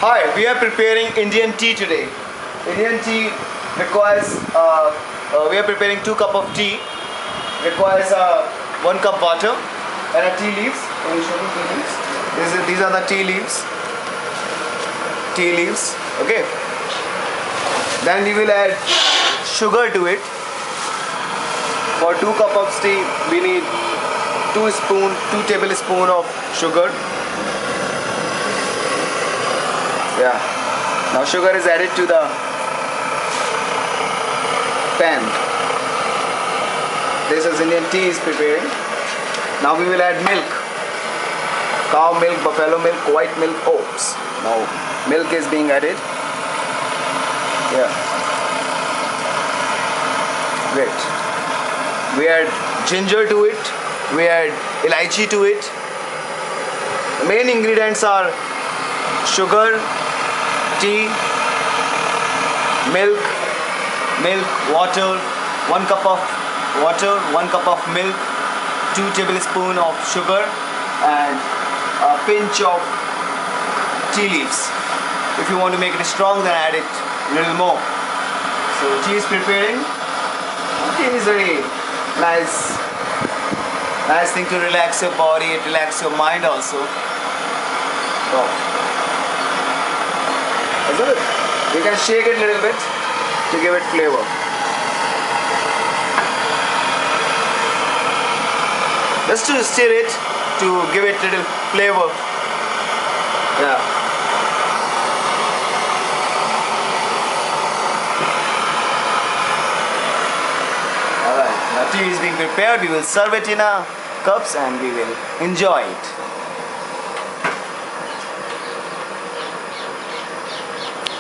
Hi, we are preparing Indian tea today. Indian tea requires, we are preparing 2 cups of tea. Requires 1 cup water and a tea leaves. Can you show me tea leaves? These are the tea leaves. Tea leaves. Okay. Then we will add sugar to it. For 2 cups of tea, we need 2 tablespoons of sugar. Yeah. Now sugar is added to the pan. This is Indian tea is preparing. Now we will add milk. Cow milk, buffalo milk, white milk, oats. Now milk is being added. Yeah. Great. We add ginger to it. We add elaichi to it. The main ingredients are sugar, tea, milk, water, 1 cup of water, 1 cup of milk, 2 tablespoons of sugar, and a pinch of tea leaves. If you want to make it strong, then add it a little more. So tea is preparing. Tea is very nice thing to relax your body, it relax your mind also. So, you can shake it a little bit to give it flavor. Just to stir it to give it little flavor. Yeah. Alright, now tea is being prepared. We will serve it in our cups and we will enjoy it.